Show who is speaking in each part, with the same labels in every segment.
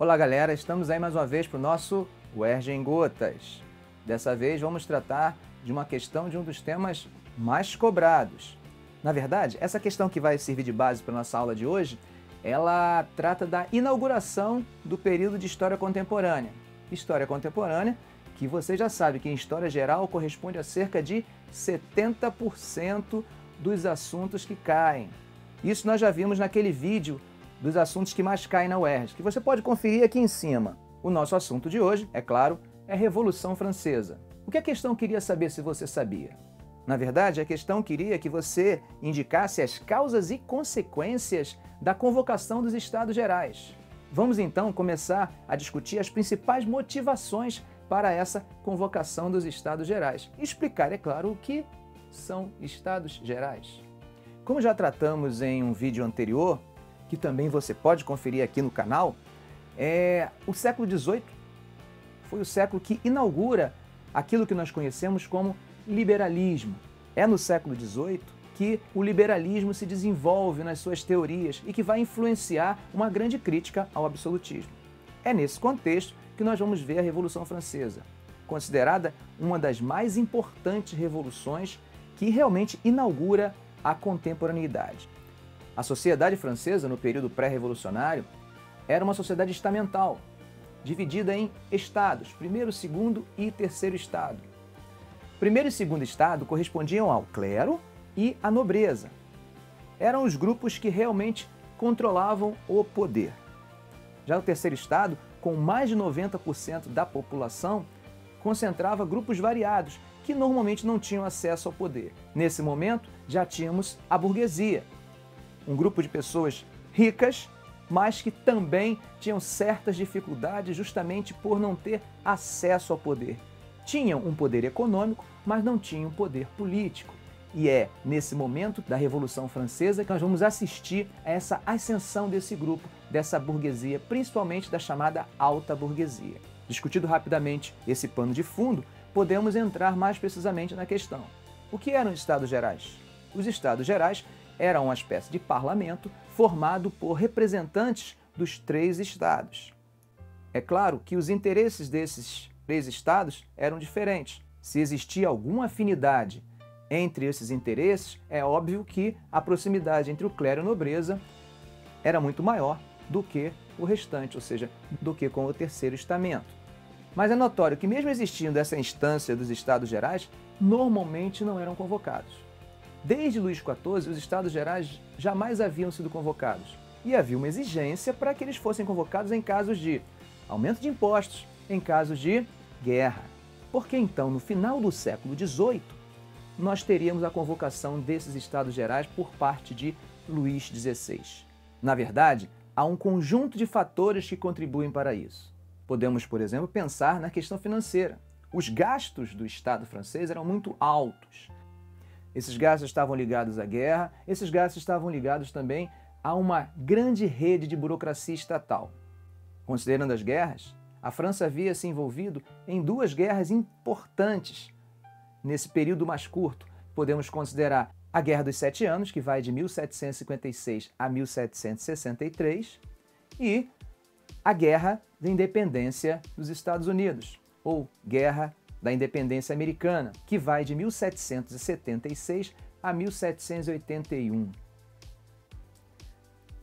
Speaker 1: Olá galera, estamos aí mais uma vez para o nosso UERJ em Gotas. Dessa vez vamos tratar de uma questão de um dos temas mais cobrados. Na verdade, essa questão que vai servir de base para a nossa aula de hoje, ela trata da inauguração do período de História Contemporânea. História Contemporânea, que você já sabe que em História Geral corresponde a cerca de 70% dos assuntos que caem. Isso nós já vimos naquele vídeo dos assuntos que mais caem na UERJ, que você pode conferir aqui em cima. O nosso assunto de hoje, é claro, é Revolução Francesa. O que a questão queria saber se você sabia? Na verdade, a questão queria que você indicasse as causas e consequências da convocação dos Estados Gerais. Vamos então começar a discutir as principais motivações para essa convocação dos Estados Gerais. E explicar, é claro, o que são Estados Gerais. Como já tratamos em um vídeo anterior, que também você pode conferir aqui no canal, o século XVIII foi o século que inaugura aquilo que nós conhecemos como liberalismo. É no século XVIII que o liberalismo se desenvolve nas suas teorias e que vai influenciar uma grande crítica ao absolutismo. É nesse contexto que nós vamos ver a Revolução Francesa, considerada uma das mais importantes revoluções que realmente inaugura a contemporaneidade. A sociedade francesa, no período pré-revolucionário, era uma sociedade estamental, dividida em estados, primeiro, segundo e terceiro estado. Primeiro e segundo estado correspondiam ao clero e à nobreza. Eram os grupos que realmente controlavam o poder. Já o terceiro estado, com mais de 90% da população, concentrava grupos variados, que normalmente não tinham acesso ao poder. Nesse momento, já tínhamos a burguesia, um grupo de pessoas ricas, mas que também tinham certas dificuldades justamente por não ter acesso ao poder. Tinham um poder econômico, mas não tinham poder político. E é nesse momento da Revolução Francesa que nós vamos assistir a essa ascensão desse grupo, dessa burguesia, principalmente da chamada alta burguesia. Discutido rapidamente esse pano de fundo, podemos entrar mais precisamente na questão. O que eram os Estados Gerais? Os Estados Gerais era uma espécie de parlamento formado por representantes dos três estados. É claro que os interesses desses três estados eram diferentes. Se existia alguma afinidade entre esses interesses, é óbvio que a proximidade entre o clero e a nobreza era muito maior do que o restante, ou seja, do que com o terceiro estamento. Mas é notório que mesmo existindo essa instância dos Estados Gerais, normalmente não eram convocados. Desde Luís XIV, os Estados Gerais jamais haviam sido convocados. E havia uma exigência para que eles fossem convocados em casos de aumento de impostos, em casos de guerra. Porque então, no final do século XVIII, nós teríamos a convocação desses Estados Gerais por parte de Luís XVI. Na verdade, há um conjunto de fatores que contribuem para isso. Podemos, por exemplo, pensar na questão financeira. Os gastos do Estado francês eram muito altos. Esses gastos estavam ligados à guerra, esses gastos estavam ligados também a uma grande rede de burocracia estatal. Considerando as guerras, a França havia se envolvido em duas guerras importantes nesse período mais curto. Podemos considerar a Guerra dos Sete Anos, que vai de 1756 a 1763, e a Guerra da Independência dos Estados Unidos, ou Guerra da Independência Americana, que vai de 1776 a 1781.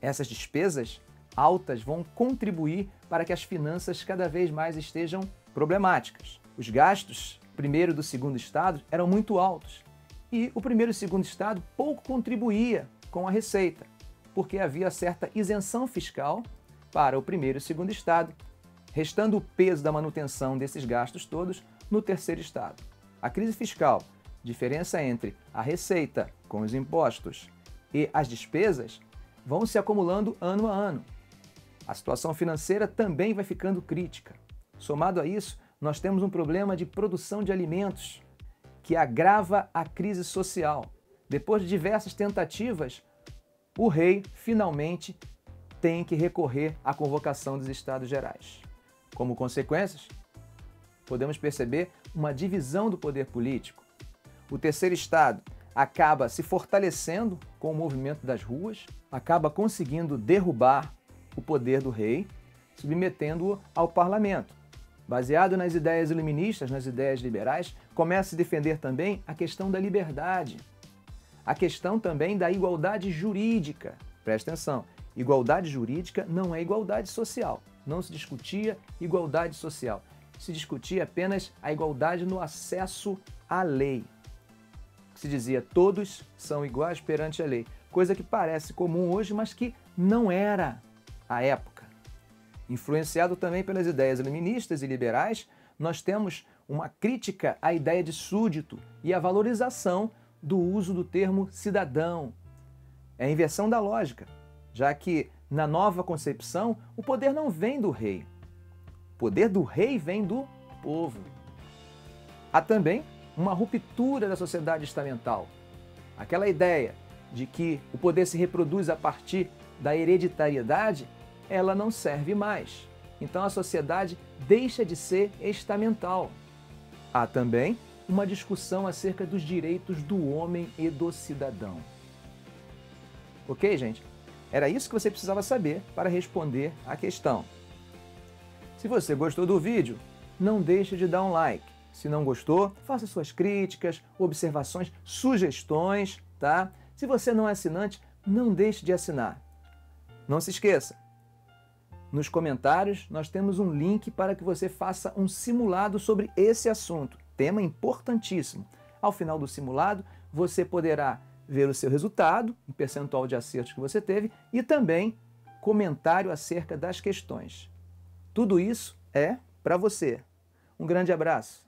Speaker 1: Essas despesas altas vão contribuir para que as finanças cada vez mais estejam problemáticas. Os gastos, primeiro do segundo estado, eram muito altos, e o primeiro e segundo estado pouco contribuía com a receita, porque havia certa isenção fiscal para o primeiro e segundo estado, restando o peso da manutenção desses gastos todos no terceiro estado. A crise fiscal, diferença entre a receita com os impostos e as despesas, vão se acumulando ano a ano. A situação financeira também vai ficando crítica. Somado a isso, nós temos um problema de produção de alimentos que agrava a crise social. Depois de diversas tentativas, o rei finalmente tem que recorrer à convocação dos Estados Gerais. Como consequências, podemos perceber uma divisão do poder político. O terceiro estado acaba se fortalecendo com o movimento das ruas, acaba conseguindo derrubar o poder do rei submetendo-o ao parlamento. Baseado nas ideias iluministas, nas ideias liberais, começa a se defender também a questão da liberdade, a questão também da igualdade jurídica. Presta atenção, igualdade jurídica não é igualdade social. Não se discutia igualdade social. Se discutia apenas a igualdade no acesso à lei. Se dizia todos são iguais perante a lei, coisa que parece comum hoje, mas que não era à época. Influenciado também pelas ideias iluministas e liberais, nós temos uma crítica à ideia de súdito e a valorização do uso do termo cidadão. É a inversão da lógica, já que na nova concepção o poder não vem do rei. O poder do rei vem do povo. Há também uma ruptura da sociedade estamental. Aquela ideia de que o poder se reproduz a partir da hereditariedade, ela não serve mais. Então a sociedade deixa de ser estamental. Há também uma discussão acerca dos direitos do homem e do cidadão. Ok, gente? Era isso que você precisava saber para responder à questão. Se você gostou do vídeo, não deixe de dar um like. Se não gostou, faça suas críticas, observações, sugestões, tá? Se você não é assinante, não deixe de assinar. Não se esqueça, nos comentários nós temos um link para que você faça um simulado sobre esse assunto, tema importantíssimo. Ao final do simulado, você poderá ver o seu resultado, o percentual de acertos que você teve e também comentário acerca das questões. Tudo isso é para você. Um grande abraço.